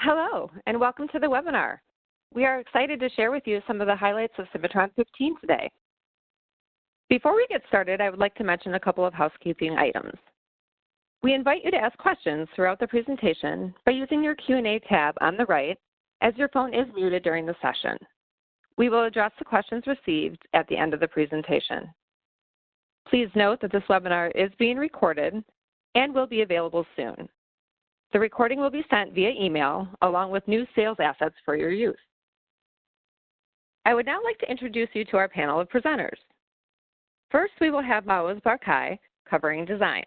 Hello, and welcome to the webinar. We are excited to share with you some of the highlights of Cimatron 15 today. Before we get started, I would like to mention a couple of housekeeping items. We invite you to ask questions throughout the presentation by using your Q&A tab on the right, as your phone is muted during the session. We will address the questions received at the end of the presentation. Please note that this webinar is being recorded and will be available soon. The recording will be sent via email along with new sales assets for your use. I would now like to introduce you to our panel of presenters. First, we will have Maoz Barkai covering design,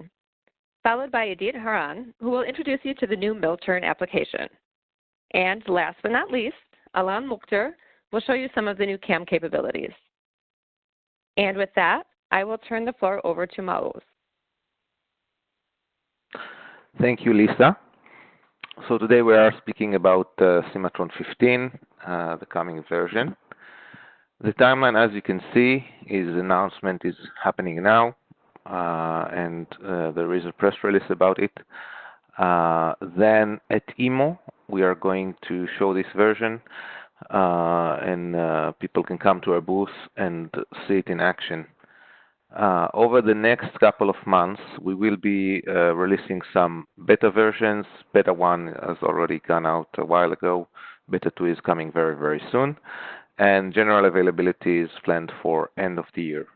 followed by Edith Haran, who will introduce you to the new Milturn application. And last but not least, Alan Mukhtar will show you some of the new CAM capabilities. And with that, I will turn the floor over to Maoz. Thank you, Lisa. So today we are speaking about Cimatron 15, the coming version. The timeline, as you can see, is the announcement is happening now, and there is a press release about it. Then at EMO, we are going to show this version, and people can come to our booth and see it in action. Over the next couple of months, we will be releasing some beta versions. Beta 1 has already gone out a while ago. Beta 2 is coming very, very soon. And general availability is planned for end of the year.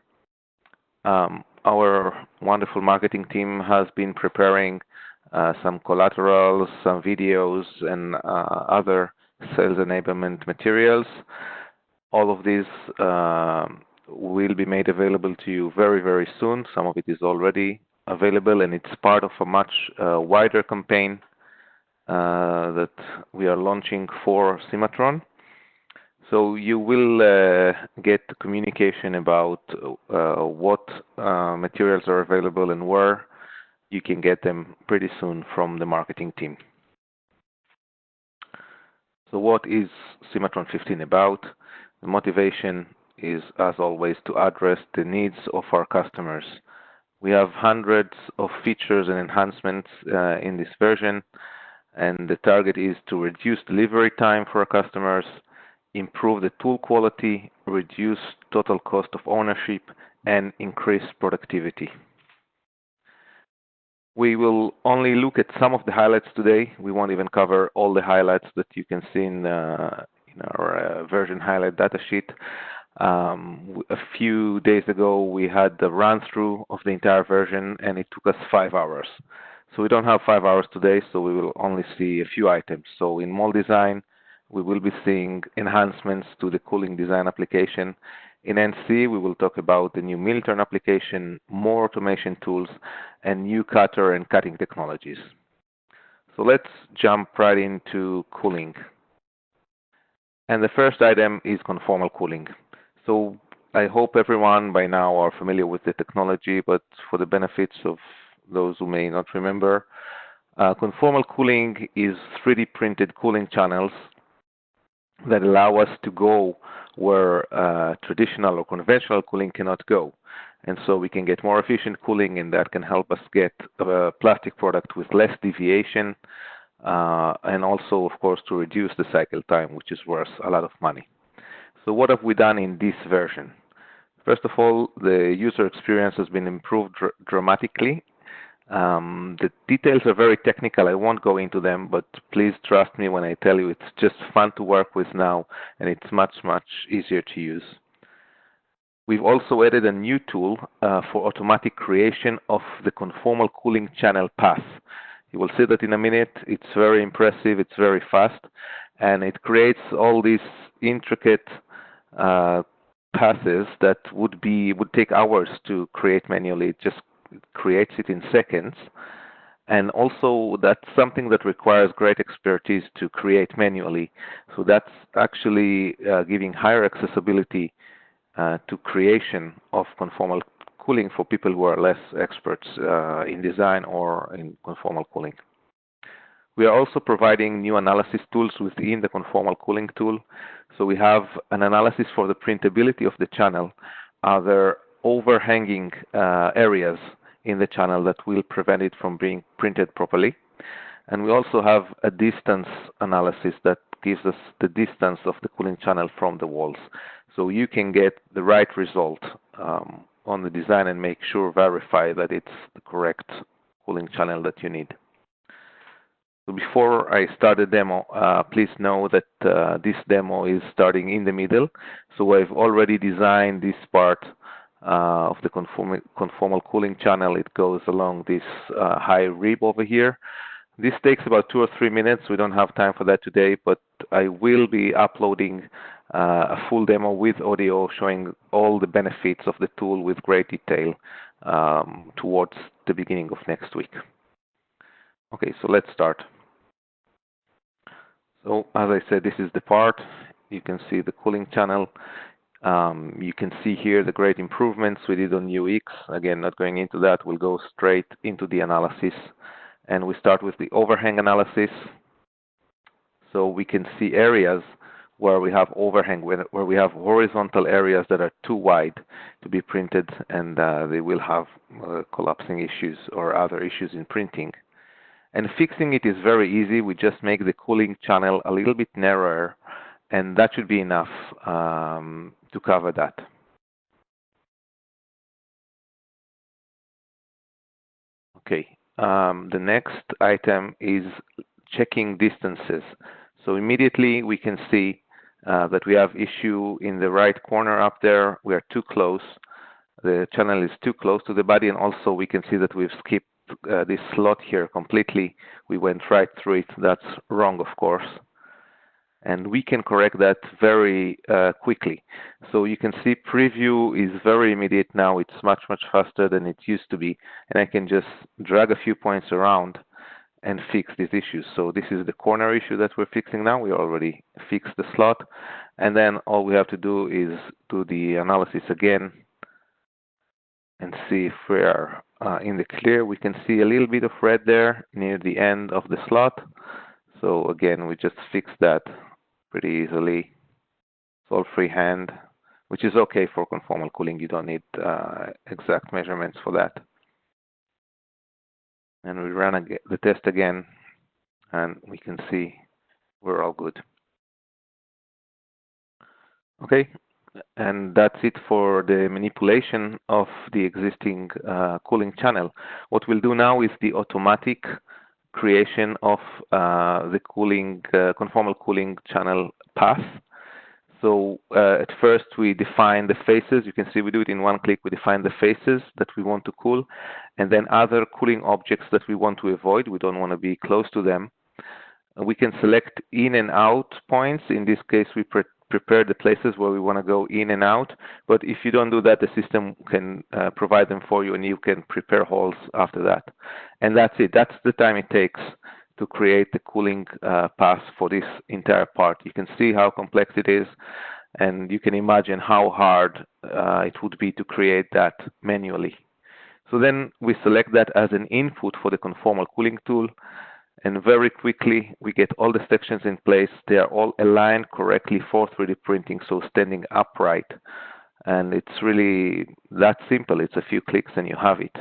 Our wonderful marketing team has been preparing some collaterals, some videos, and other sales enablement materials. All of these will be made available to you very, very soon. Some of it is already available, and it's part of a much wider campaign that we are launching for Cimatron. So you will get communication about what materials are available and where you can get them pretty soon from the marketing team. So what is Cimatron 15 about? The motivation is, as always, to address the needs of our customers. We have hundreds of features and enhancements in this version, and the target is to reduce delivery time for our customers, improve the tool quality, reduce total cost of ownership, and increase productivity. We will only look at some of the highlights today. We won't even cover all the highlights that you can see in our version highlight datasheet. A few days ago, we had the run-through of the entire version, and it took us 5 hours. So we don't have 5 hours today, so we will only see a few items. So in mold design, we will be seeing enhancements to the cooling design application. In NC, we will talk about the new Milturn application, more automation tools, and new cutter and cutting technologies. So let's jump right into cooling. And the first item is conformal cooling. So I hope everyone by now are familiar with the technology, but for the benefits of those who may not remember, conformal cooling is 3D printed cooling channels that allow us to go where traditional or conventional cooling cannot go. And so we can get more efficient cooling, and that can help us get a plastic product with less deviation, and also, of course, to reduce the cycle time, which is worth a lot of money. So what have we done in this version? First of all, the user experience has been improved dramatically. The details are very technical. I won't go into them, but please trust me when I tell you it's just fun to work with now, and it's much, much easier to use. We've also added a new tool for automatic creation of the conformal cooling channel path. You will see that in a minute. It's very impressive. It's very fast, and it creates all these intricate passes that would take hours to create manually. It just creates it in seconds. And also, that's something that requires great expertise to create manually. So that's actually giving higher accessibility to creation of conformal cooling for people who are less experts in design or in conformal cooling. We are also providing new analysis tools within the conformal cooling tool. So we have an analysis for the printability of the channel. Are there overhanging areas in the channel that will prevent it from being printed properly? And we also have a distance analysis that gives us the distance of the cooling channel from the walls. So you can get the right result on the design and make sure, verify that it's the correct cooling channel that you need. So before I start the demo, please know that this demo is starting in the middle. So I've already designed this part of the conformal cooling channel. It goes along this high rib over here. This takes about 2 or 3 minutes. We don't have time for that today, but I will be uploading a full demo with audio showing all the benefits of the tool with great detail towards the beginning of next week. Okay, so let's start. So as I said, this is the part. You can see the cooling channel. You can see here the great improvements we did on UX. Again, not going into that. We'll go straight into the analysis. And we start with the overhang analysis. So we can see areas where we have overhang, where we have horizontal areas that are too wide to be printed, and they will have collapsing issues or other issues in printing. And fixing it is very easy. We just make the cooling channel a little bit narrower, and that should be enough to cover that. Okay. The next item is checking distances. So immediately we can see that we have issue in the right corner up there. We are too close. The channel is too close to the body, and also we can see that we've skipped this slot here completely. We went right through it. That's wrong, of course. And we can correct that very quickly. So you can see preview is very immediate now. It's much, much faster than it used to be. And I can just drag a few points around and fix these issues. So this is the corner issue that we're fixing now. We already fixed the slot. And then all we have to do is do the analysis again and see if we are in the clear. We can see a little bit of red there near the end of the slot. So again, we just fix that pretty easily. It's all freehand, which is okay for conformal cooling. You don't need exact measurements for that. And we run the test again, and we can see we're all good. Okay, and that's it for the manipulation of the existing cooling channel. What we'll do now is the automatic creation of the cooling conformal cooling channel path. So at first we define the faces. You can see we do it in one click. We define the faces that we want to cool, and then other cooling objects that we want to avoid. We don't want to be close to them. We can select in and out points. In this case, we prepare the places where we want to go in and out. But if you don't do that, the system can provide them for you, and you can prepare holes after that. And that's it. That's the time it takes to create the cooling path for this entire part. You can see how complex it is, and you can imagine how hard it would be to create that manually. So then we select that as an input for the conformal cooling tool, and very quickly we get all the sections in place. They are all aligned correctly for 3D printing, so standing upright. And it's really that simple. It's a few clicks and you have it.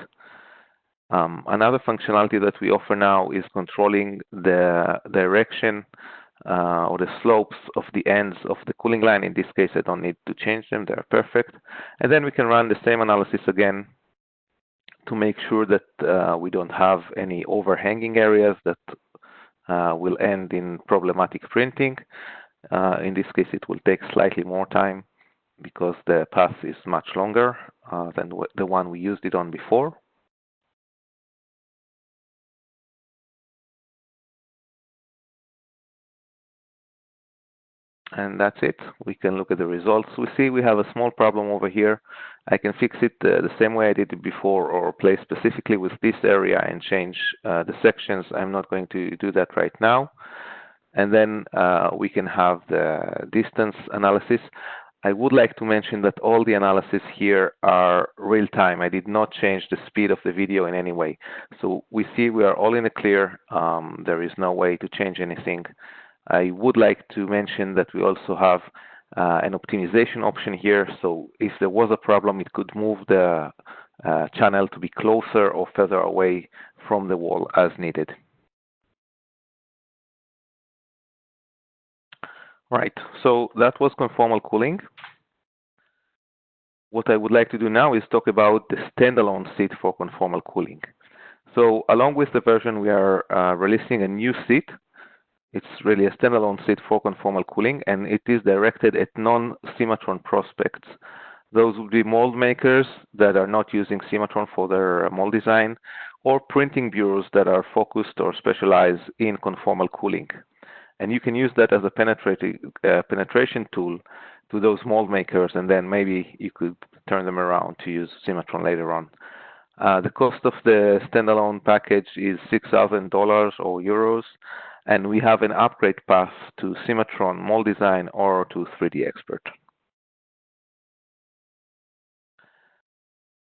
Another functionality that we offer now is controlling the direction or the slopes of the ends of the cooling line. In this case, I don't need to change them. They're perfect. And then we can run the same analysis again to make sure that we don't have any overhanging areas that will end in problematic printing. In this case, it will take slightly more time because the path is much longer than the one we used it on before. And that's it. We can look at the results. We see we have a small problem over here. I can fix it the same way I did it before, or play specifically with this area and change the sections. I'm not going to do that right now. And then we can have the distance analysis. I would like to mention that all the analysis here are real time. I did not change the speed of the video in any way. So we see we are all in the clear. There is no way to change anything. I would like to mention that we also have an optimization option here. So if there was a problem, it could move the channel to be closer or further away from the wall as needed. Right. So that was conformal cooling. What I would like to do now is talk about the standalone seat for conformal cooling. So along with the version, we are releasing a new seat. It's really a standalone seat for conformal cooling, and it is directed at non-Cimatron prospects. Those would be mold makers that are not using Cimatron for their mold design, or printing bureaus that are focused or specialize in conformal cooling. And you can use that as a penetration tool to those mold makers, and then maybe you could turn them around to use Cimatron later on. The cost of the standalone package is $6,000 or euros, and we have an upgrade path to Cimatron mold design or to 3D Expert.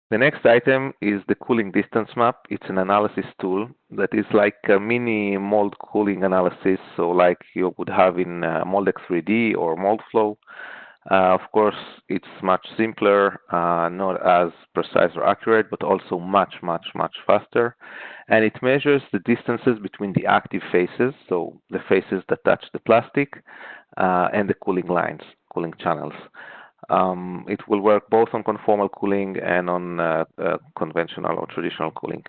The next item is the cooling distance map. It's an analysis tool that is like a mini mold cooling analysis, so like you would have in Moldex 3D or MoldFlow. Of course, it's much simpler, not as precise or accurate, but also much, much, much faster. And it measures the distances between the active phases, so the phases that touch the plastic, and the cooling lines, cooling channels. It will work both on conformal cooling and on conventional or traditional cooling.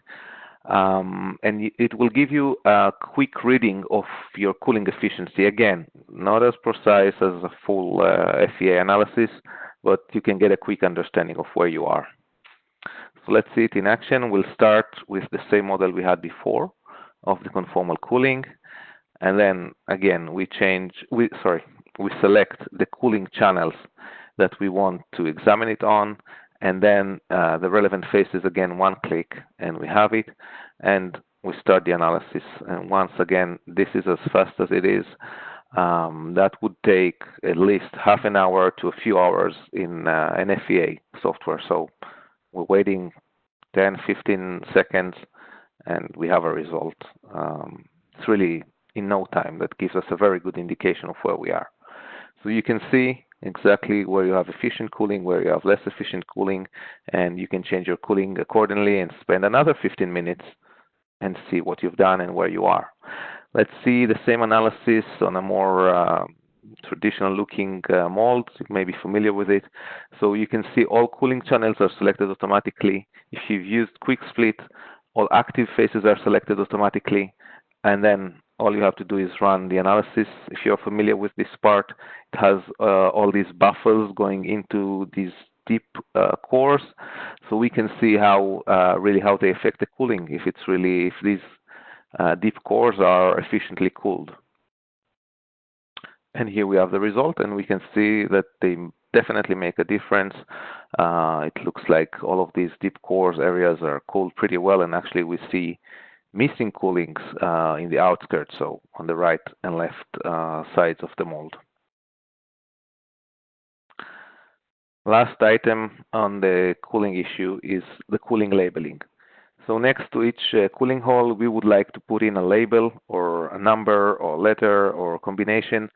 And it will give you a quick reading of your cooling efficiency. Again, not as precise as a full FEA analysis, but you can get a quick understanding of where you are. So let's see it in action. We'll start with the same model we had before of the conformal cooling. And then again, we select the cooling channels that we want to examine it on, and then the relevant phases, again, one click, and we have it, and we start the analysis. And once again, this is as fast as it is. That would take at least half an hour to a few hours in an FEA software. So we're waiting 10, 15 seconds, and we have a result. It's really in no time. That gives us a very good indication of where we are. So you can see exactly where you have efficient cooling, where you have less efficient cooling, and you can change your cooling accordingly and spend another 15 minutes and see what you've done and where you are. Let's see the same analysis on a more traditional looking mold. You may be familiar with it. So you can see all cooling channels are selected automatically. If you've used quick split, all active phases are selected automatically, and then all you have to do is run the analysis. If you're familiar with this part, it has all these buffers going into these deep cores, so we can see how they affect the cooling. If these deep cores are efficiently cooled. And here we have the result, and we can see that they definitely make a difference. It looks like all of these deep cores areas are cooled pretty well, and actually we see missing coolings in the outskirts, so on the right and left sides of the mold. Last item on the cooling issue is the cooling labeling. So next to each cooling hole, we would like to put in a label or a number or letter or combination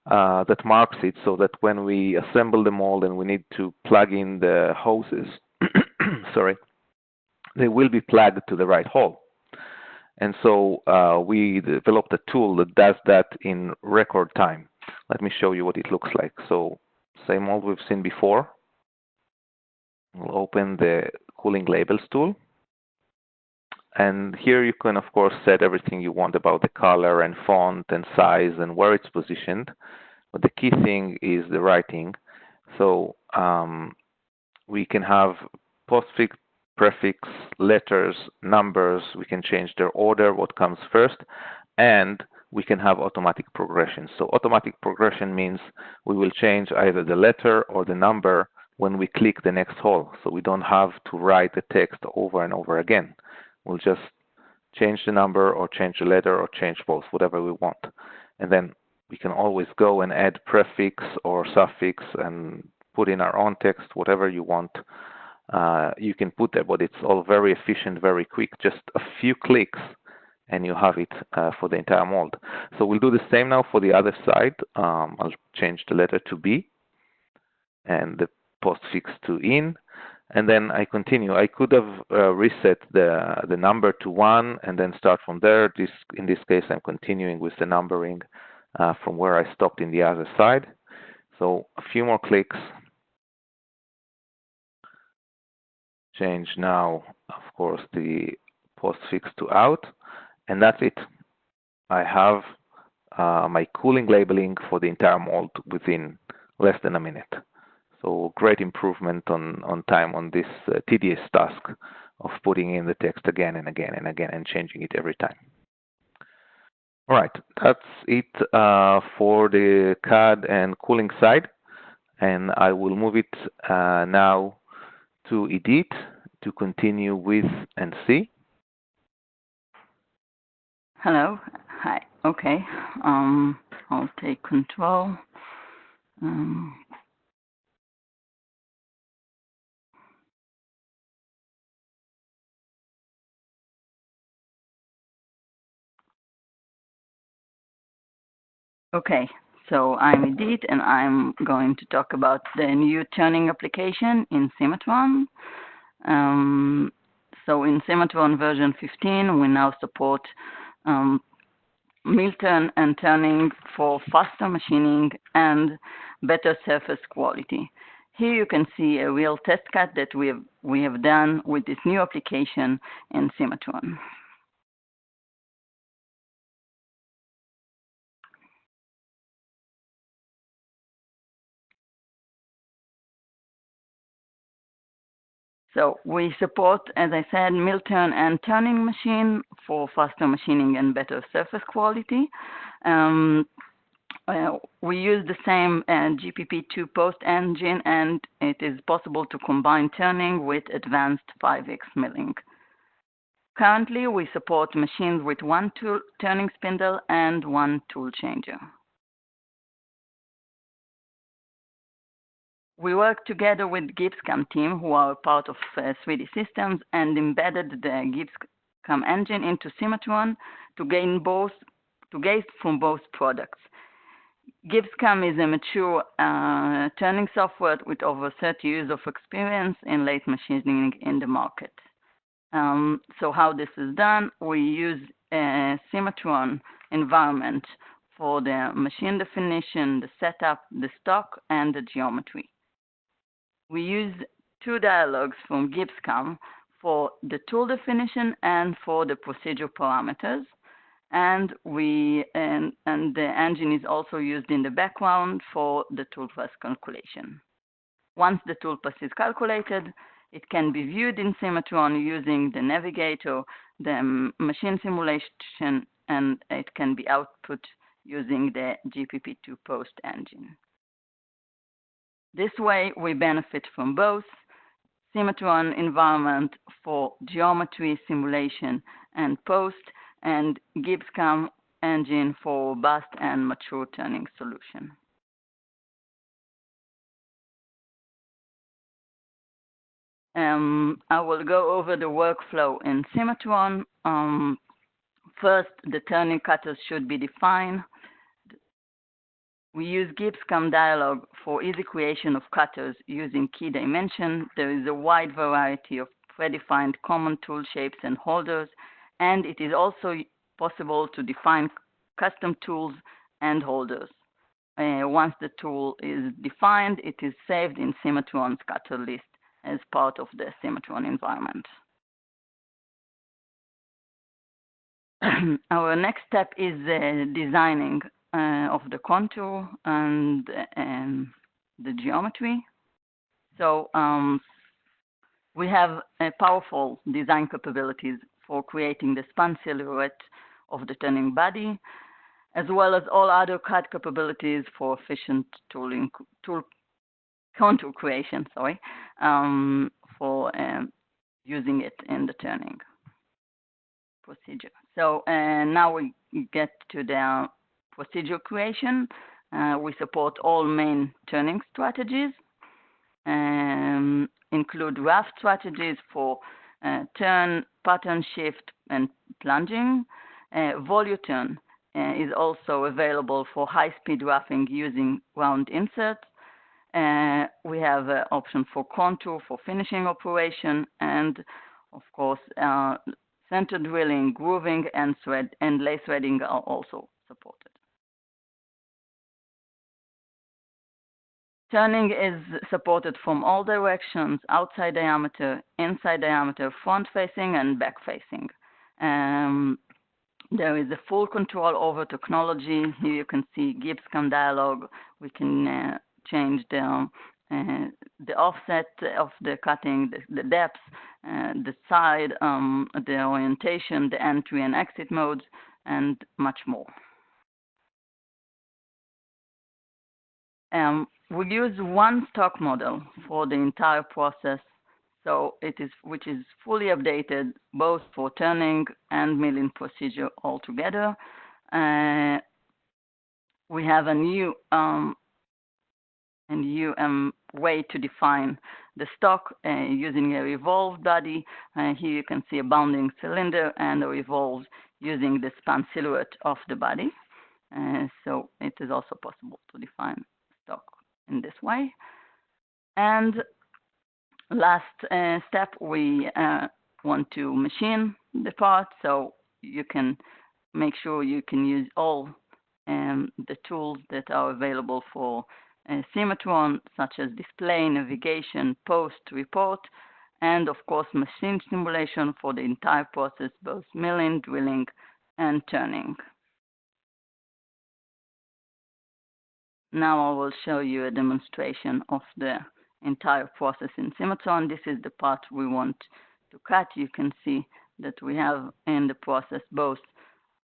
that marks it, so that when we assemble the mold and we need to plug in the hoses, they will be plugged to the right hole. And so we developed a tool that does that in record time. Let me show you what it looks like. So same mold we've seen before. We'll open the cooling labels tool. And here you can, of course, set everything you want about the color and font and size and where it's positioned. But the key thing is the writing. So we can have postfix, prefix, letters, numbers. We can change their order, what comes first, and we can have automatic progression. So automatic progression means we will change either the letter or the number when we click the next hole. So we don't have to write the text over and over again. We'll just change the number or change the letter or change both, whatever we want. And then we can always go and add prefix or suffix and put in our own text, whatever you want. You can put there, but it's all very efficient, very quick. Just a few clicks and you have it for the entire mold. So we'll do the same now for the other side. I'll change the letter to B and the postfix to in, and then I continue. I could have reset the number to 1 and then start from there. In this case, I'm continuing with the numbering from where I stopped in the other side. So a few more clicks. Change now, of course, the postfix to out, and that's it. I have my cooling labeling for the entire mold within less than a minute. So great improvement on time on this tedious task of putting in the text again and again and again and changing it every time. All right, that's it for the CAD and cooling side, and I will move it now to edit to continue with and see. Hello. Hi. Okay. I'll take control. Okay. So I'm Edith, and I'm going to talk about the new turning application in Cimatron. So in Cimatron version 15, we now support mill turn and turning for faster machining and better surface quality. Here you can see a real test cut that we have done with this new application in Cimatron. So we support, as I said, mill turn and turning machine for faster machining and better surface quality. We use the same GPP2 post engine, and it is possible to combine turning with advanced 5x milling. Currently, we support machines with one turning spindle and one tool changer. We work together with GIBSCAM team, who are part of 3D Systems, and embedded the GIBSCAM engine into Cimatron to gain from both products. GIBSCAM is a mature turning software with over 30 years of experience in late machining in the market. So how this is done, we use a Cimatron environment for the machine definition, the setup, the stock, and the geometry. We use two dialogues from GIBSCAM for the tool definition and for the procedure parameters. And the engine is also used in the background for the toolpath calculation. Once the toolpath is calculated, it can be viewed in Cimatron using the navigator, the machine simulation, and it can be output using the GPP2 post engine. This way, we benefit from both Cimatron environment for geometry simulation and post, and GIBSCAM engine for robust and mature turning solution. I will go over the workflow in Cimatron. First, the turning cutters should be defined. We use GIBSCAM dialog for easy creation of cutters using key dimension. There is a wide variety of predefined common tool shapes and holders, and it is also possible to define custom tools and holders. Once the tool is defined, it is saved in Cimatron's cutter list as part of the Cimatron environment. Our next step is designing of the contour and the geometry. So we have powerful design capabilities for creating the span silhouette of the turning body, as well as all other CAD capabilities for efficient contour creation, for using it in the turning procedure. So now we get to the procedure creation. We support all main turning strategies, include rough strategies for turn, pattern shift, and plunging. Voluturn is also available for high-speed roughing using round inserts. We have an option for contour for finishing operation, and of course, center drilling, grooving, and lay threading are also supported. Turning is supported from all directions: outside diameter, inside diameter, front facing and back facing. There is a full control over technology. Here you can see GIBSCAM dialog. We can change the offset of the cutting, the depth, the side, the orientation, the entry and exit modes, and much more. We use one stock model for the entire process, which is fully updated both for turning and milling procedure altogether. We have a new way to define the stock using a revolved body. Here you can see a bounding cylinder and a revolved using the span silhouette of the body. So it is also possible to define stock in this way. And last step, we want to machine the part, so you can make sure you can use all the tools that are available for Cimatron, such as display, navigation, post, report, and of course machine simulation for the entire process, both milling, drilling, and turning. Now I will show you a demonstration of the entire process in Cimatron. This is the part we want to cut. You can see that we have in the process both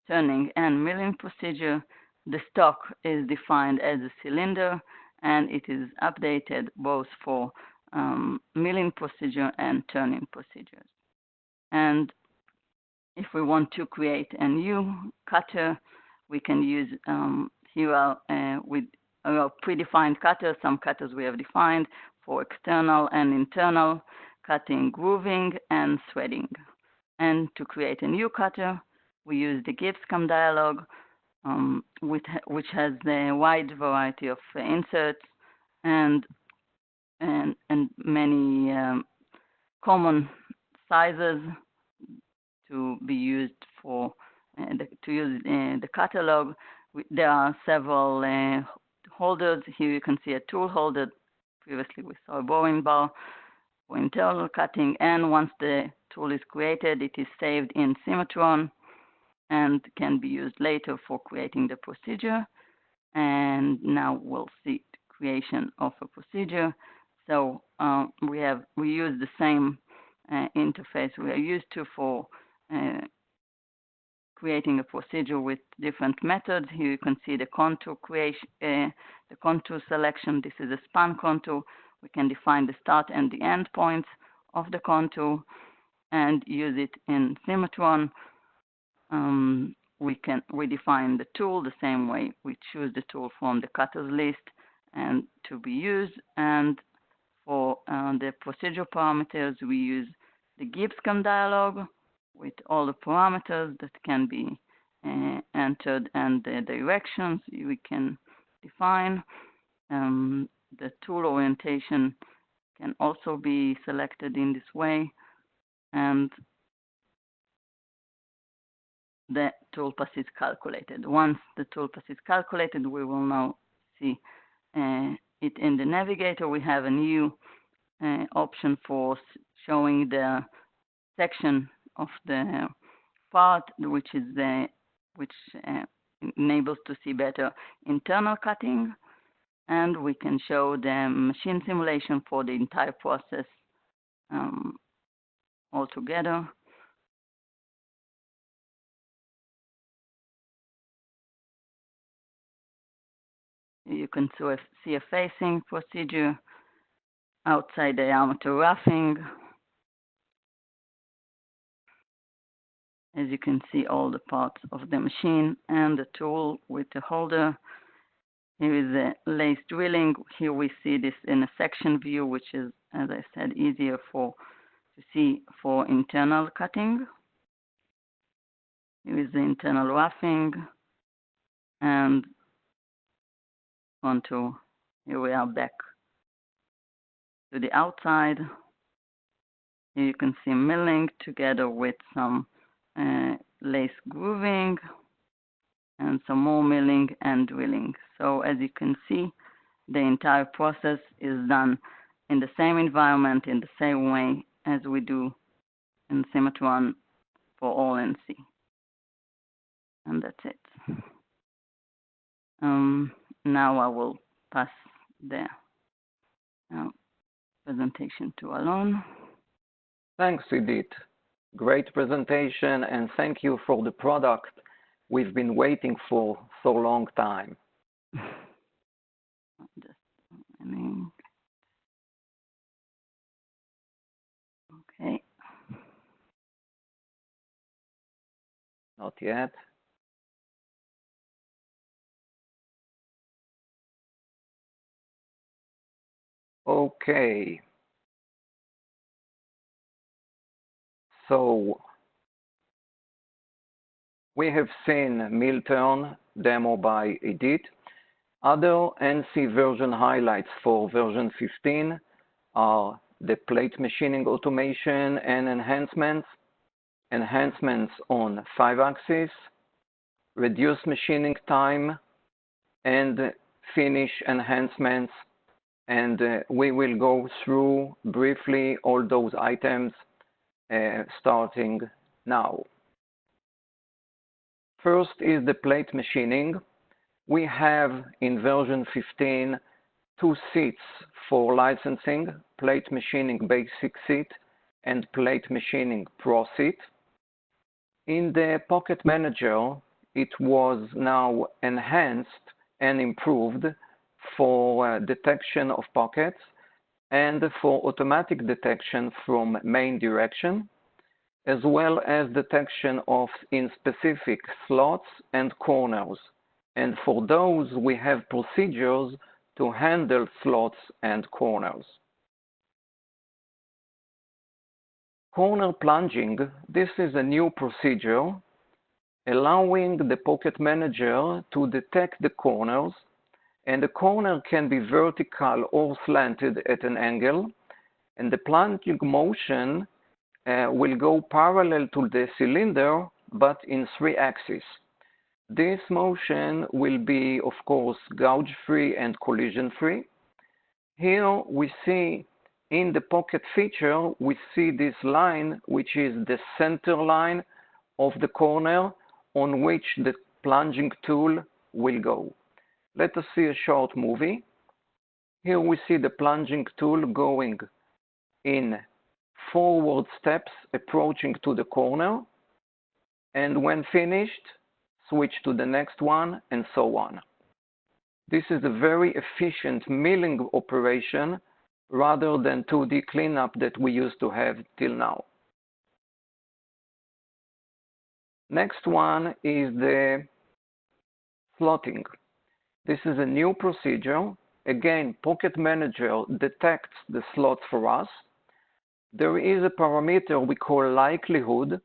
turning and milling procedure. The stock is defined as a cylinder, and it is updated both for milling procedure and turning procedures. And if we want to create a new cutter, we can use here with predefined cutters. Some cutters we have defined for external and internal cutting, grooving, and threading. And to create a new cutter, we use the GIBSCAM dialog, which has a wide variety of inserts and many common sizes to be used for to use the catalog. There are several holders. Here you can see a tool holder. Previously we saw a boring bar for internal cutting, and once the tool is created, it is saved in Cimatron and can be used later for creating the procedure. And now we'll see the creation of a procedure. So we use the same interface we are used to for creating a procedure with different methods. Here you can see the contour creation, the contour selection. This is a span contour. We can define the start and the end points of the contour and use it in Cimatron. We define the tool the same way. We choose the tool from the cutters list and to be used. And for the procedure parameters, we use the GIBSCAM dialog with all the parameters that can be entered and the directions we can define. The tool orientation can also be selected in this way, and the toolpath is calculated. Once the toolpath is calculated, we will now see it in the navigator. We have a new option for showing the section of the part, which enables to see better internal cutting, and we can show the machine simulation for the entire process altogether. You can see a facing procedure, outside diameter roughing. As you can see, all the parts of the machine and the tool with the holder. Here is a lace drilling. Here we see this in a section view, which is, as I said, easier to see for internal cutting. Here is the internal roughing and onto, here we are back to the outside. Here you can see milling together with some lace grooving and some more milling and drilling. So as you can see, the entire process is done in the same environment, in the same way as we do in Cimatron for all NC. And that's it. Now I will pass the presentation to Alon. Thanks, Idit. Great presentation, and thank you for the product we've been waiting for so long time. Just a minute. Okay. Not yet. Okay. So we have seen Milturn demo by Idit. Other NC version highlights for version 15 are the plate machining automation and enhancements, enhancements on 5-axis, reduced machining time, and finish enhancements. And we will go through briefly all those items starting now. First is the plate machining. We have in version 15 two seats for licensing, plate machining basic seat and plate machining pro seat. In the Pocket Manager, it was now enhanced and improved for detection of pockets and for automatic detection from main direction, as well as detection of in specific slots and corners. And for those, we have procedures to handle slots and corners. Corner plunging, this is a new procedure allowing the Pocket Manager to detect the corners, and the corner can be vertical or slanted at an angle, and the plunging motion will go parallel to the cylinder, but in 3 axes. This motion will be, of course, gouge-free and collision-free. Here we see in the pocket feature, we see this line, which is the center line of the corner on which the plunging tool will go. Let us see a short movie. Here we see the plunging tool going in forward steps, approaching to the corner, and when finished, switch to the next one, and so on. This is a very efficient milling operation rather than 2D cleanup that we used to have till now. Next one is the slotting. This is a new procedure. Again, Pocket Manager detects the slots for us. There is a parameter we call likelihood,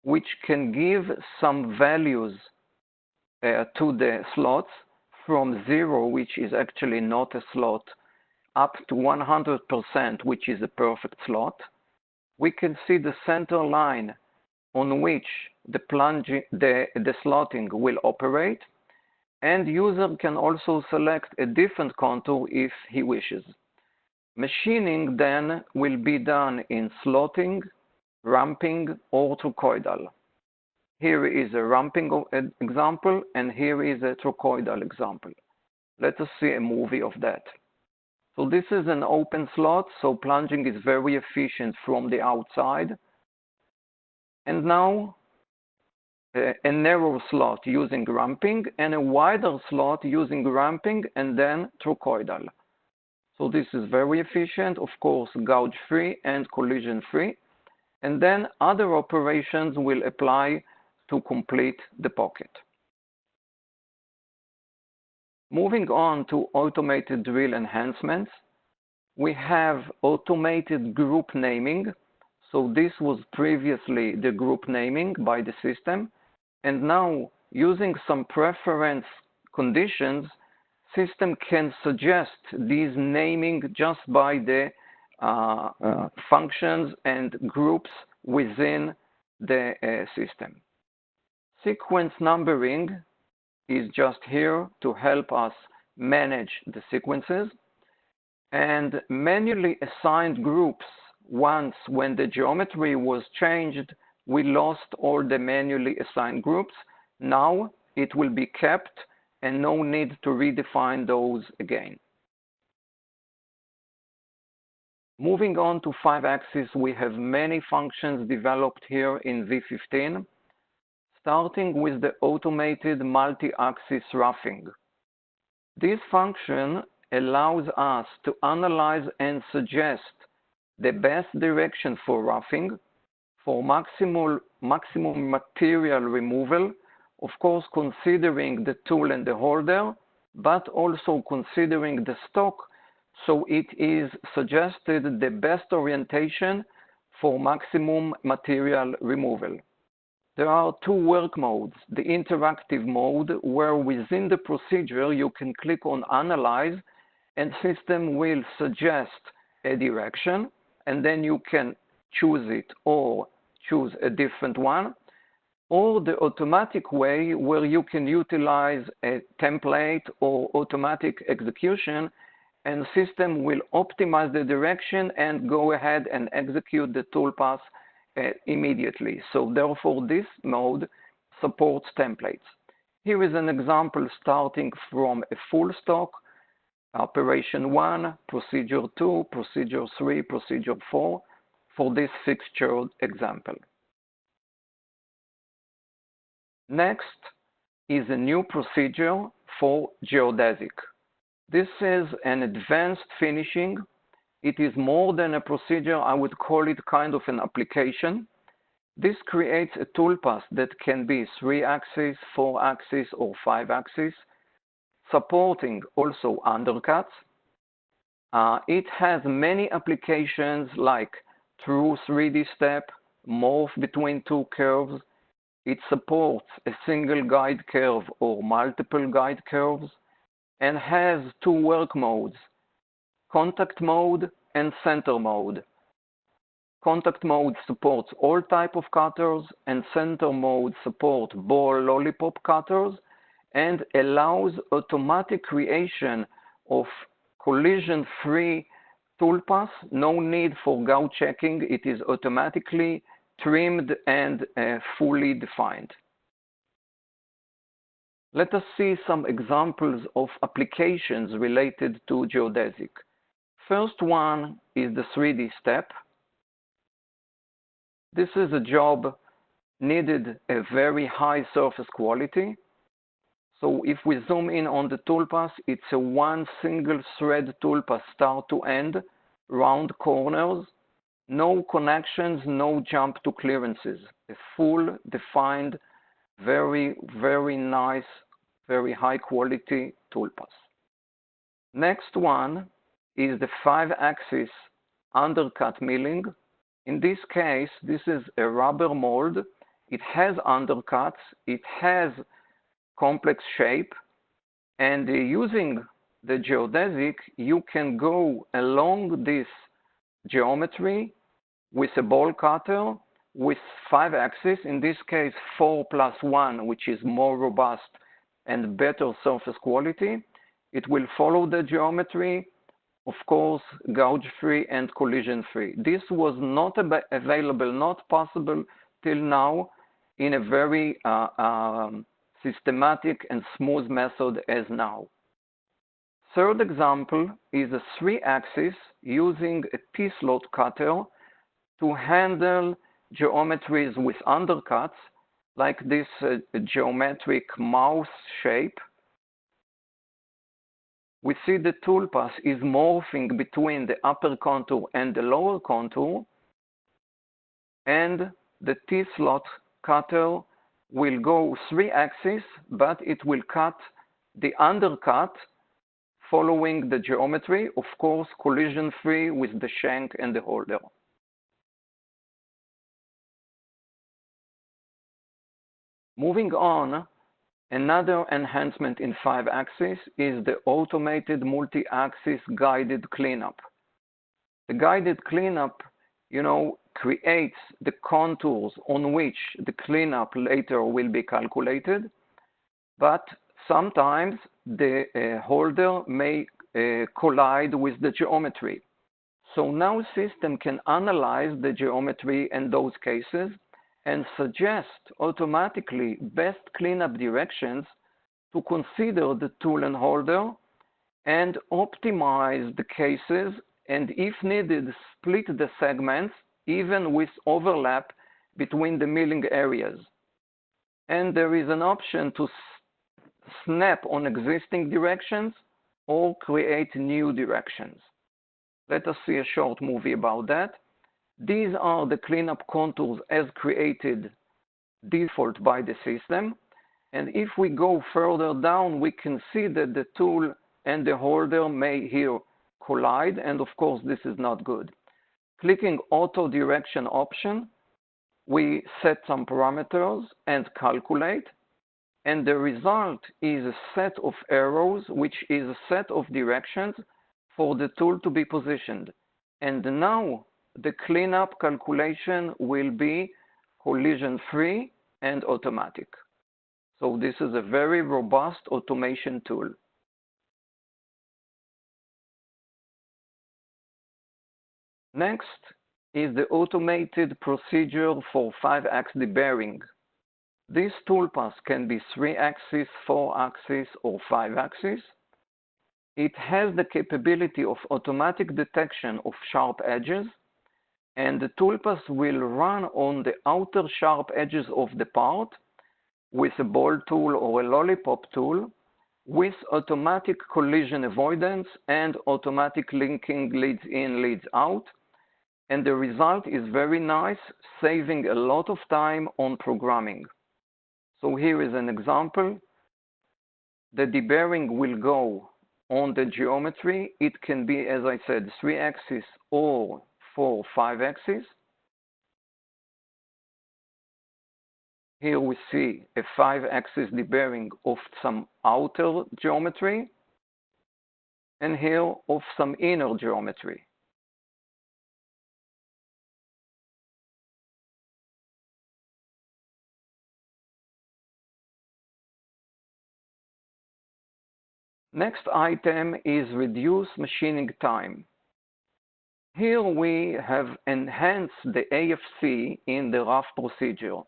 which can give some values to the slots from 0, which is actually not a slot, up to 100%, which is a perfect slot. We can see the center line on which the slotting will operate, and user can also select a different contour if he wishes. Machining then will be done in slotting, ramping, or trochoidal. Here is a ramping example, and here is a trochoidal example. Let us see a movie of that. So this is an open slot, so plunging is very efficient from the outside. And now a narrow slot using ramping and a wider slot using ramping and then trochoidal. So this is very efficient, of course, gouge-free and collision-free. And then other operations will apply to complete the pocket. Moving on to automated drill enhancements, we have automated group naming. So this was previously the group naming by the system. And now, using some preference conditions, system can suggest these naming just by the functions and groups within the system. Sequence numbering is just here to help us manage the sequences, and manually assigned groups. Once when the geometry was changed, we lost all the manually assigned groups. Now it will be kept and no need to redefine those again. Moving on to 5-axis, we have many functions developed here in V15, starting with the automated multi-axis roughing. This function allows us to analyze and suggest the best direction for roughing, for maximum material removal, of course considering the tool and the holder, but also considering the stock, so it is suggested the best orientation for maximum material removal. There are two work modes. The interactive mode, where within the procedure you can click on Analyze and system will suggest a direction, and then you can choose it or choose a different one. Or the automatic way, where you can utilize a template or automatic execution, and system will optimize the direction and go ahead and execute the toolpath immediately. So therefore, this mode supports templates. Here is an example starting from a full stock, operation 1, procedure 2, procedure 3, procedure 4, for this fixture example. Next is a new procedure for geodesic. This is an advanced finishing. It is more than a procedure. I would call it kind of an application. This creates a toolpath that can be 3-axis, 4-axis, or 5-axis, supporting also undercuts. It has many applications like true 3D step, morph between two curves. It supports a single guide curve or multiple guide curves, and has two work modes, contact mode and center mode. Contact mode supports all type of cutters, and center mode supports ball lollipop cutters, and allows automatic creation of collision-free toolpath. No need for gouge checking. It is automatically trimmed and fully defined. Let us see some examples of applications related to geodesic. First one is the 3D step. This is a job needed a very high surface quality. So if we zoom in on the toolpath, it's a one single thread toolpath start to end, round corners, no connections, no jump to clearances. A full defined, very, very nice, very high quality toolpath. Next one is the 5-axis undercut milling. In this case, this is a rubber mold. It has undercuts, it has complex shape, and using the geodesic, you can go along this geometry with a ball cutter with 5-axis, in this case 4+1, which is more robust and better surface quality. It will follow the geometry, of course, gouge-free and collision-free. This was not available, not possible till now in a very systematic and smooth method as now. Third example is a 3-axis using a T-slot cutter to handle geometries with undercuts, like this geometric mouse shape. We see the toolpath is morphing between the upper contour and the lower contour, and the T-slot cutter will go 3-axis, but it will cut the undercut following the geometry, of course, collision-free with the shank and the holder. Moving on, another enhancement in 5-axis is the automated multi-axis guided cleanup. The guided cleanup, creates the contours on which the cleanup later will be calculated, but sometimes the holder may collide with the geometry. So now system can analyze the geometry in those cases and suggest automatically best cleanup directions to consider the tool and holder and optimize the cases, and if needed, split the segments even with overlap between the milling areas. And there is an option to snap on existing directions or create new directions. Let us see a short movie about that. These are the cleanup contours as created default by the system. And if we go further down, we can see that the tool and the holder may here collide. And of course, this is not good. Clicking auto direction option, we set some parameters and calculate. And the result is a set of arrows, which is a set of directions for the tool to be positioned. And now the cleanup calculation will be collision-free and automatic. So this is a very robust automation tool. Next is the automated procedure for 5-axis deburring. This toolpath can be 3-axis, 4-axis, or 5-axis. It has the capability of automatic detection of sharp edges, and the toolpath will run on the outer sharp edges of the part with a ball tool or a lollipop tool, with automatic collision avoidance and automatic linking leads in, leads out. And the result is very nice, saving a lot of time on programming. So here is an example. The deburring will go on the geometry. It can be, as I said, 3-axis or 4, 5-axis. Here we see a 5-axis deburring of some outer geometry, and here of some inner geometry. Next item is reduce machining time. Here we have enhanced the AFC in the rough procedure.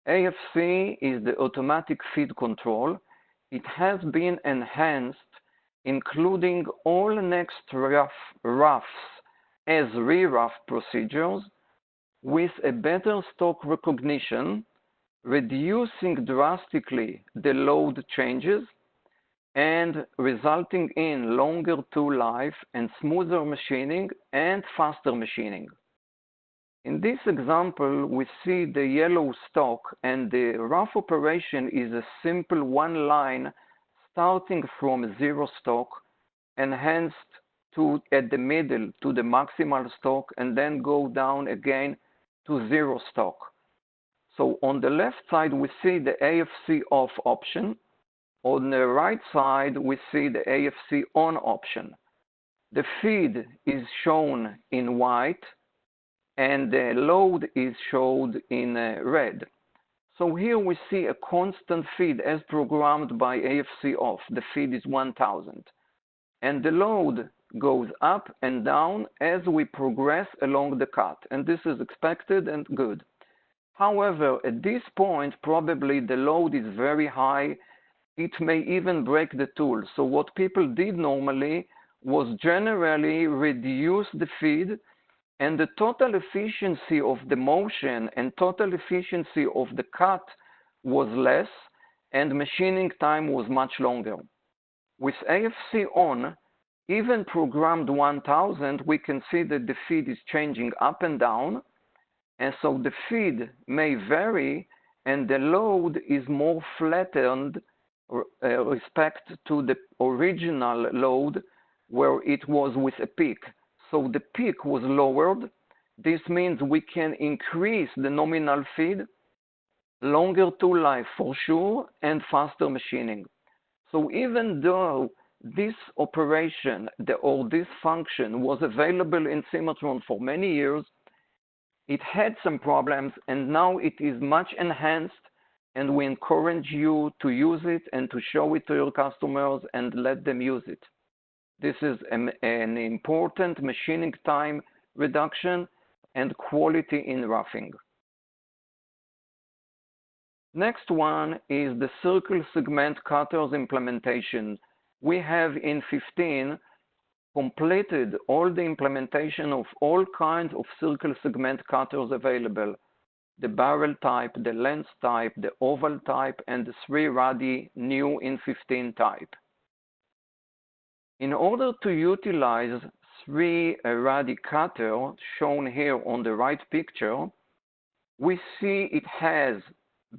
AFC is the automatic feed control. It has been enhanced, including all next roughs as re-rough procedures with a better stock recognition, reducing drastically the load changes and resulting in longer tool life and smoother machining and faster machining. In this example, we see the yellow stock, and the rough operation is a simple one line starting from 0 stock, enhanced to at the middle to the maximal stock, and then go down again to 0 stock. So on the left side, we see the AFC off option. On the right side, we see the AFC on option. The feed is shown in white, and the load is shown in red. So here we see a constant feed as programmed by AFC off. The feed is 1000. And the load goes up and down as we progress along the cut. And this is expected and good. However, at this point, probably the load is very high. It may even break the tool. So what people did normally was generally reduce the feed, and the total efficiency of the motion and total efficiency of the cut was less, and machining time was much longer. With AFC on, even programmed 1000, we can see that the feed is changing up and down, and so the feed may vary, and the load is more flattened respect to the original load where it was with a peak. So the peak was lowered. This means we can increase the nominal feed, longer tool life for sure, and faster machining. So even though this operation or this function was available in Cimatron for many years, it had some problems, and now it is much enhanced, and we encourage you to use it and to show it to your customers and let them use it. This is an important machining time reduction and quality in roughing. Next one is the circle segment cutters implementation. We have in 15 completed all the implementation of all kinds of circle segment cutters available. The barrel type, the lens type, the oval type, and the 3-radi new in 15 type. In order to utilize 3-radi cutter, shown here on the right picture, we see it has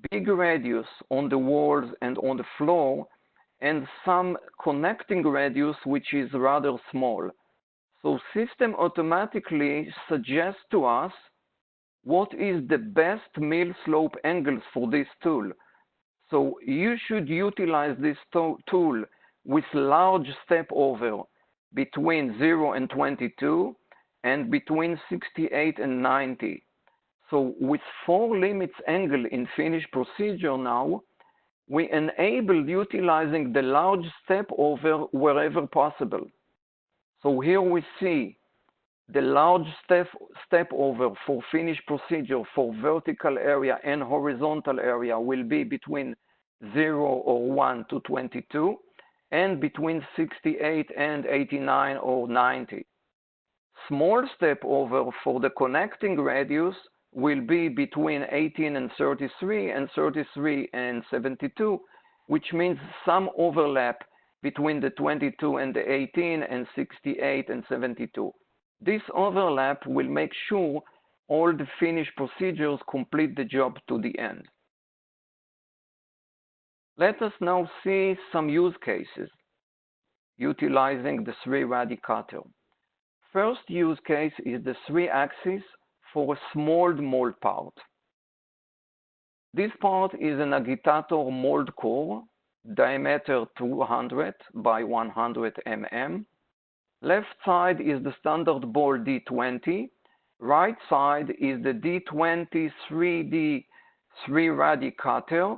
big radius on the walls and on the floor, and some connecting radius which is rather small. So system automatically suggests to us what is the best mill slope angles for this tool. So you should utilize this tool with large step over between 0 and 22 and between 68 and 90. So with 4 limits angle in finish procedure now, we enable utilizing the large step over wherever possible. So here we see the large step over for finish procedure for vertical area and horizontal area will be between 0 or 1 to 22 and between 68 and 89 or 90. Small step over for the connecting radius will be between 18 and 33 and 33 and 72, which means some overlap between the 22 and the 18 and 68 and 72. This overlap will make sure all the finish procedures complete the job to the end. Let us now see some use cases utilizing the 3-radi cutter. First use case is the 3-axis for a small mold part. This part is an agitator mold core, diameter 200 by 100 mm. Left side is the standard ball D20. Right side is the D20 3D 3-radi cutter.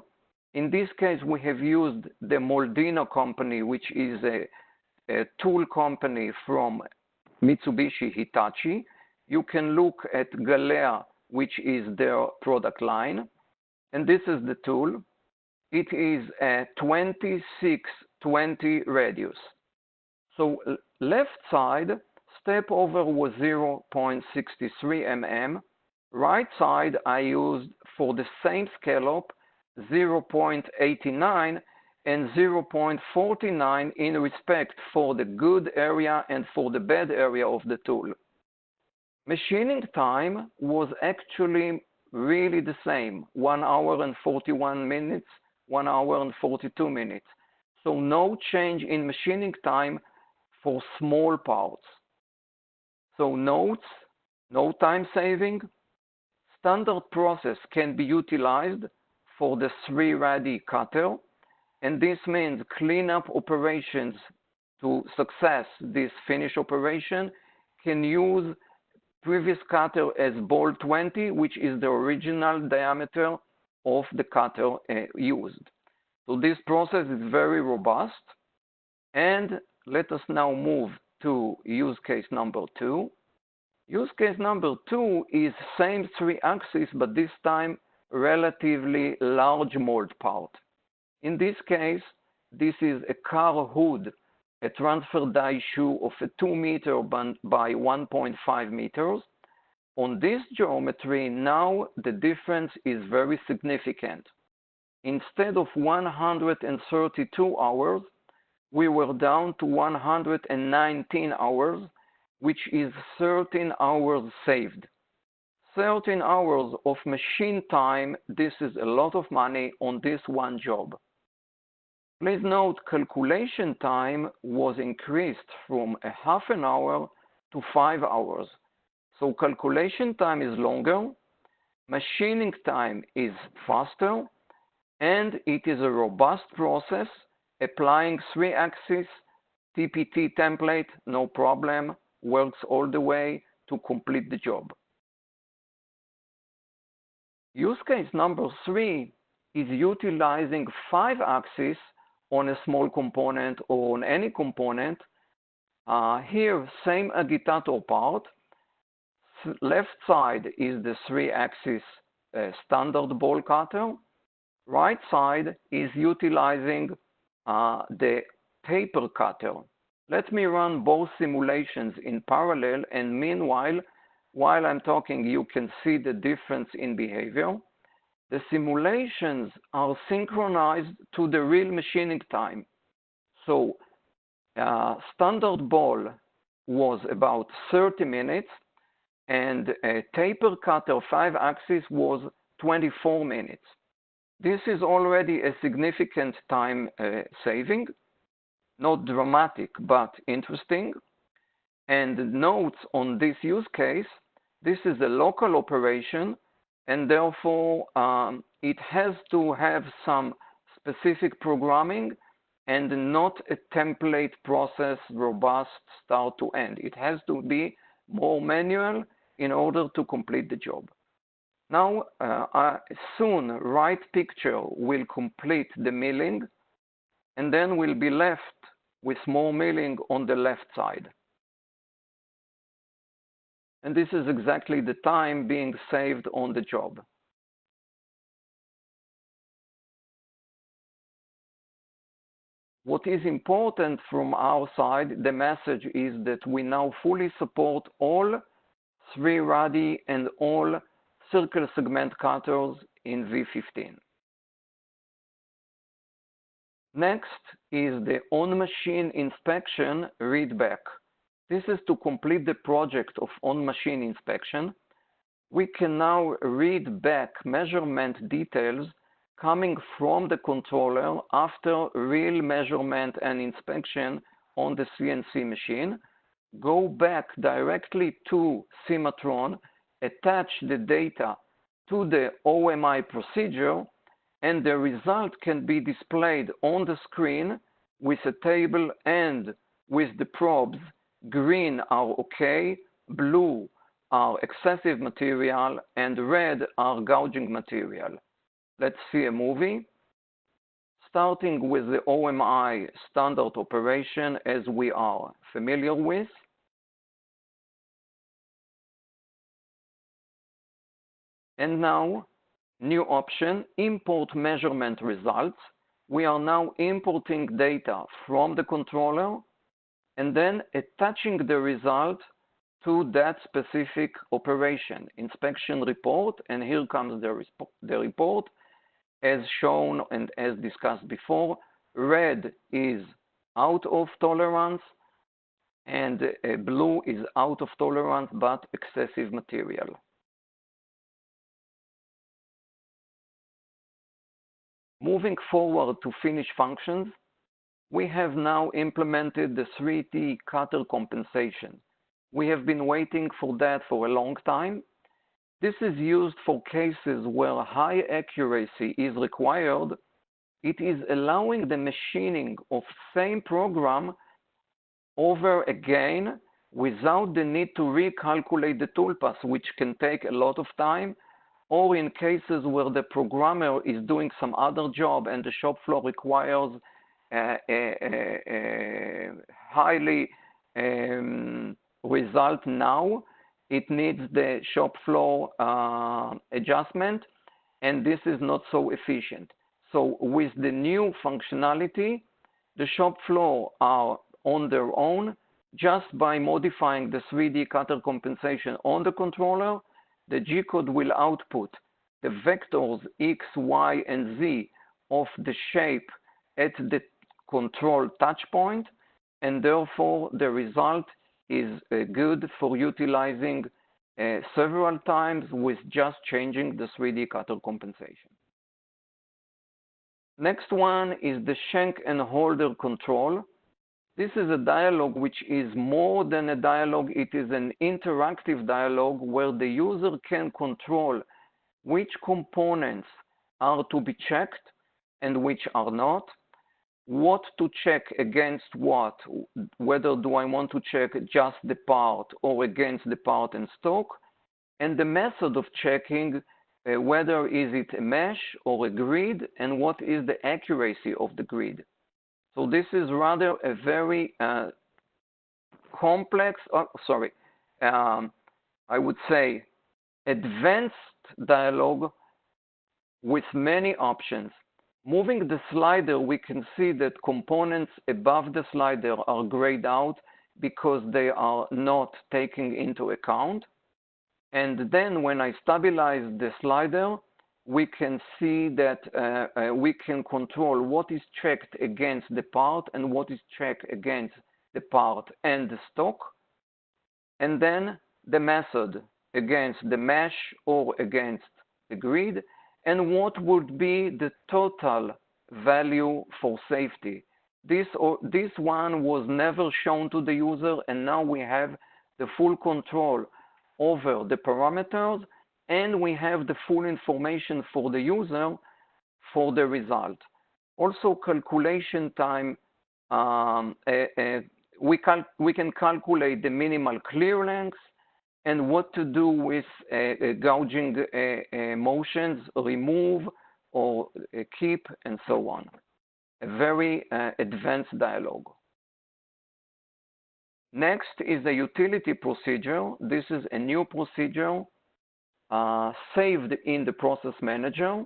In this case, we have used the Moldino company, which is a tool company from Mitsubishi Hitachi. You can look at Galea, which is their product line. And this is the tool. It is a 2620 radius. So left side, step over was 0.63 mm. Right side, I used for the same scallop 0.89 and 0.49 in respect for the good area and for the bad area of the tool. Machining time was actually really the same, 1 hour and 41 minutes, 1 hour and 42 minutes. So no change in machining time for small parts. So notes, no time saving. Standard process can be utilized for the 3-radi cutter, and this means cleanup operations to success this finish operation can use previous cutter as ball 20, which is the original diameter of the cutter used. So this process is very robust. And let us now move to use case number 2. Use case number 2 is same 3-axis, but this time relatively large mold part. In this case, this is a car hood, a transfer die shoe of a 2 meter by 1.5 meters. On this geometry, now the difference is very significant. Instead of 132 hours, we were down to 119 hours, which is 13 hours saved. 13 hours of machine time, this is a lot of money on this one job. Please note, calculation time was increased from a half an hour to 5 hours. So calculation time is longer, machining time is faster, and it is a robust process, applying 3-axis TPT template, no problem, works all the way to complete the job. Use case number 3 is utilizing 5 axes on a small component or on any component. Here, same agitator part. Left side is the 3-axis standard ball cutter. Right side is utilizing the taper cutter. Let me run both simulations in parallel, and meanwhile, while I'm talking, you can see the difference in behavior. The simulations are synchronized to the real machining time. So standard ball was about 30 minutes, and a taper cutter 5-axis was 24 minutes. This is already a significant time saving, not dramatic, but interesting. And notes on this use case, this is a local operation, and therefore it has to have some specific programming and not a template process, robust start to end. It has to be more manual in order to complete the job. Now, soon, right picture will complete the milling, and then we'll be left with more milling on the left side. And this is exactly the time being saved on the job. What is important from our side, the message is that we now fully support all 3 radi and all circle segment cutters in V15. Next is the on-machine inspection readback. This is to complete the project of on-machine inspection. We can now read back measurement details coming from the controller after real measurement and inspection on the CNC machine, go back directly to Cimatron, attach the data to the OMI procedure, and the result can be displayed on the screen with a table and with the probes. Green are okay, blue are excessive material, and red are gouging material. Let's see a movie. Starting with the OMI standard operation as we are familiar with. And now, new option, import measurement results. We are now importing data from the controller and then attaching the result to that specific operation. Inspection report, and here comes the report. As shown and as discussed before, red is out of tolerance and blue is out of tolerance but excessive material. Moving forward to finish functions, we have now implemented the 3D cutter compensation. We have been waiting for that for a long time. This is used for cases where high accuracy is required. It is allowing the machining of same program over again without the need to recalculate the toolpath, which can take a lot of time, or in cases where the programmer is doing some other job and the shop floor requires highly result now. It needs the shop floor adjustment, and this is not so efficient. So with the new functionality, the shop floor are on their own. Just by modifying the 3D cutter compensation on the controller, the G-code will output the vectors X, Y, and Z of the shape at the control touch point, and therefore the result is good for utilizing several times with just changing the 3D cutter compensation. Next one is the shank and holder control. This is a dialogue which is more than a dialogue. It is an interactive dialogue where the user can control which components are to be checked and which are not, what to check against what, whether do I want to check just the part or against the part and stock, and the method of checking whether is it a mesh or a grid, and what is the accuracy of the grid. So this is rather a very complex, I would say advanced dialogue with many options. Moving the slider, we can see that components above the slider are grayed out because they are not taken into account. And then when I stabilize the slider, we can see that we can control what is checked against the part and what is checked against the part and the stock. And then the method against the mesh or against the grid, and what would be the total value for safety. This one was never shown to the user, and now we have the full control over the parameters, and we have the full information for the user for the result. Also, calculation time, we can calculate the minimal clear length and what to do with gouging motions, remove or keep, and so on. A very advanced dialogue. Next is the utility procedure. This is a new procedure saved in the process manager,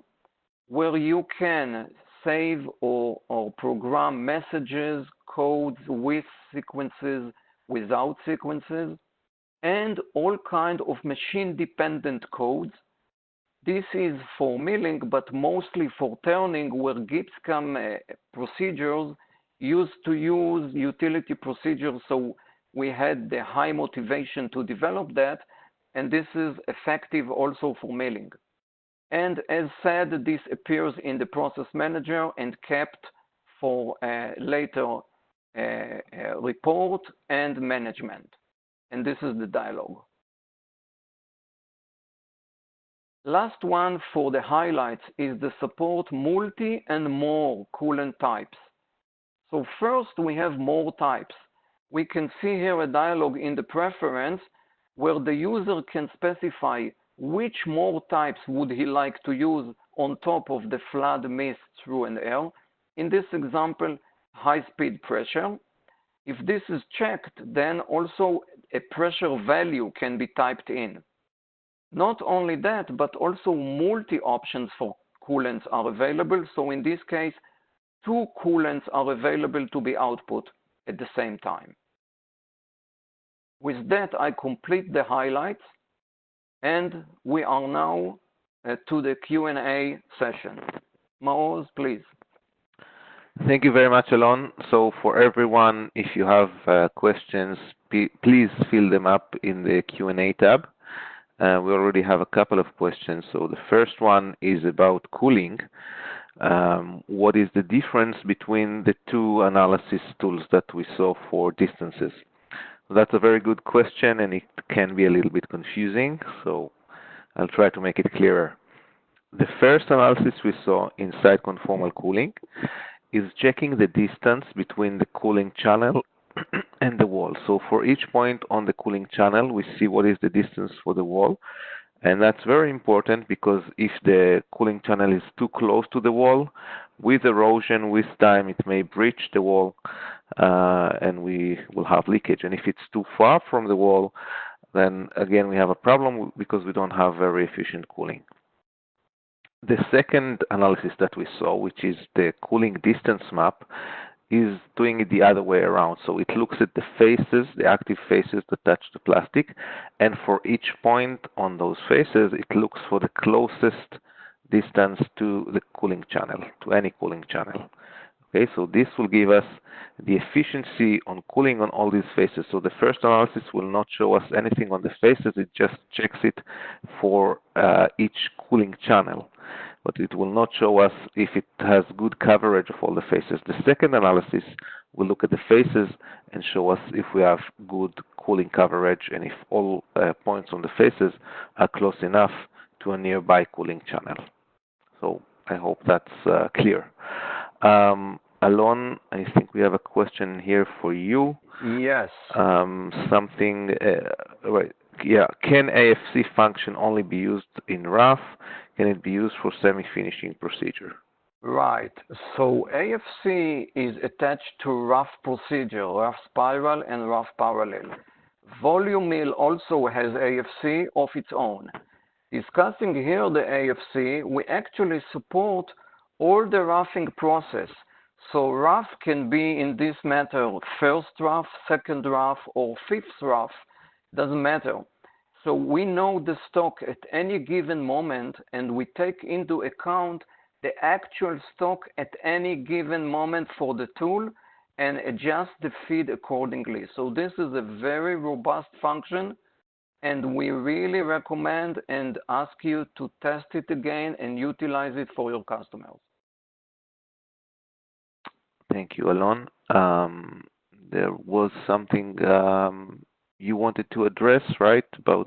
where you can save or program messages, codes with sequences, without sequences, and all kind of machine-dependent codes. This is for milling, but mostly for turning, where GIPSCAM procedures used to use utility procedures, so we had the high motivation to develop that, and this is effective also for milling. And as said, this appears in the process manager and kept for later report and management. And this is the dialogue. Last one for the highlights is the support multi and more coolant types. So first we have more types. We can see here a dialog in the preference where the user can specify which more types would he like to use on top of the flood, mist, through, and air. In this example, high-speed pressure. If this is checked, then also a pressure value can be typed in. Not only that, but also multi-options for coolants are available. So in this case, 2 coolants are available to be output at the same time. With that, I complete the highlights, and we are now to the Q&A session. Maoz, please. Thank you very much, Alon. So for everyone, if you have questions, please fill them up in the Q&A tab. We already have a couple of questions. So the first one is about cooling. What is the difference between the 2 analysis tools that we saw for distances? That's a very good question, and it can be a little bit confusing, so I'll try to make it clearer. The first analysis we saw inside conformal cooling is checking the distance between the cooling channel and the wall. So for each point on the cooling channel, we see what is the distance for the wall. And that's very important because if the cooling channel is too close to the wall, with erosion, with time, it may breach the wall and we will have leakage. And if it's too far from the wall, then again we have a problem because we don't have very efficient cooling. The second analysis that we saw, which is the cooling distance map, is doing it the other way around. So it looks at the faces, the active faces that touch the plastic, and for each point on those faces, it looks for the closest distance to the cooling channel, to any cooling channel. Okay, so this will give us the efficiency on cooling on all these faces. So the first analysis will not show us anything on the faces, it just checks it for each cooling channel. But it will not show us if it has good coverage of all the faces. The second analysis will look at the faces and show us if we have good cooling coverage and if all points on the faces are close enough to a nearby cooling channel. So I hope that's clear. Alon, I think we have a question here for you. Yes. Right. Yeah. Can AFC function only be used in RAF? can it be used for semi-finishing procedure? Right. So AFC is attached to rough procedure, rough spiral and rough parallel. Volume mill also has AFC of its own. Discussing here the AFC, we actually support all the roughing process. So rough can be in this matter first rough, second rough, or fifth rough, doesn't matter. So we know the stock at any given moment, and we take into account the actual stock at any given moment for the tool and adjust the feed accordingly. So this is a very robust function, and we really recommend and ask you to test it again and utilize it for your customers. Thank you, Alon. There was something you wanted to address, right, about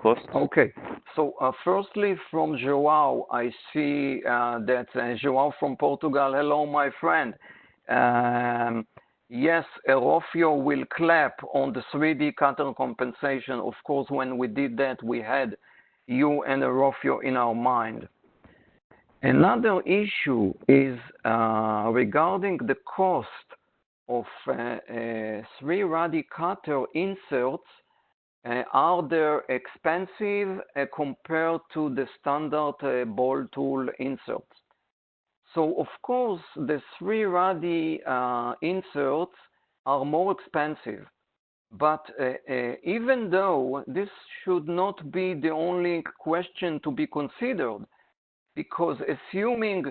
costs? Okay. So firstly, from Joao, I see that Joao from Portugal. Hello, my friend. Yes, Erofio will clap on the 3D cutter compensation. Of course, when we did that, we had you and Erofio in our mind. Another issue is regarding the cost of 3-radi cutter inserts. Are they expensive compared to the standard ball tool inserts? So, of course, the 3-radi inserts are more expensive. But even though this should not be the only question to be considered, because assuming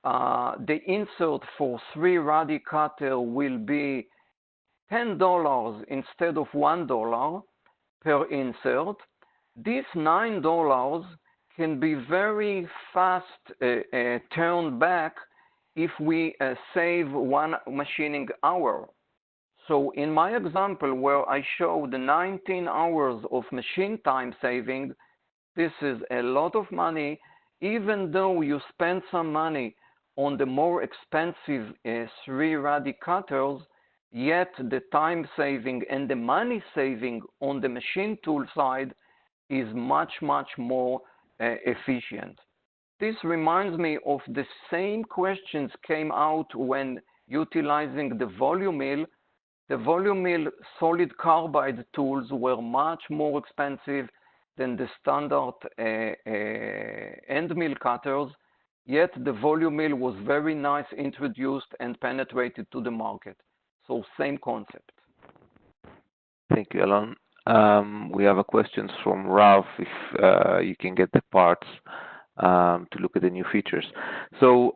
the insert for 3-radi cutter will be $10 instead of $1 per insert, this $9 can be very fast turned back if we save 1 machining hour. So in my example where I show the 19 hours of machine time saving, this is a lot of money, even though you spend some money on the more expensive 3-radi cutters, yet the time saving and the money saving on the machine tool side is much, much more efficient. This reminds me of the same questions came out when utilizing the volume mill. The volume mill solid carbide tools were much more expensive than the standard end mill cutters, yet the volume mill was very nice introduced and penetrated to the market. So same concept. Thank you, Alon. We have a question from Ralph if you can get the parts to look at the new features. So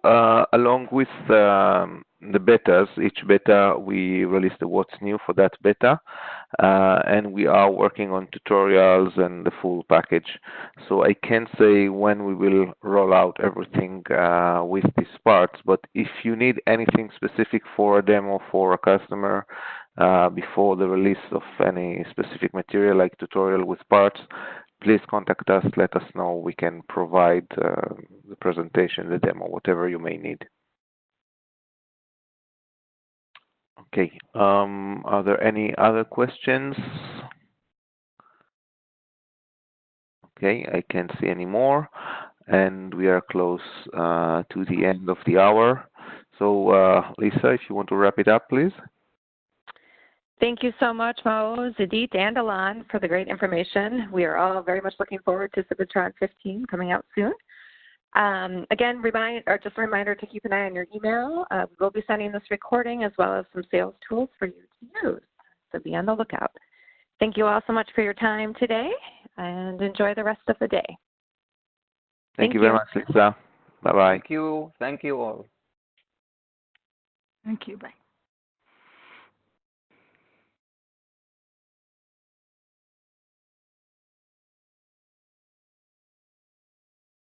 along with the betas, each beta we release the what's new for that beta, and we are working on tutorials and the full package. So I can't say when we will roll out everything with these parts, but if you need anything specific for a demo for a customer before the release of any specific material like tutorial with parts, please contact us, let us know. We can provide the presentation, the demo, whatever you may need. Okay, are there any other questions? Okay, I can't see any more, and we are close to the end of the hour. So Lisa, if you want to wrap it up, please. Thank you so much, Maoz, Idit, and Alon for the great information. We are all very much looking forward to Cimatron 15 coming out soon. Again, just a reminder to keep an eye on your email. We will be sending this recording as well as some sales tools for you to use, so be on the lookout. Thank you all so much for your time today, and enjoy the rest of the day. Thank you very much, Lisa. Bye-bye. Thank you. Thank you all. Thank you. Bye.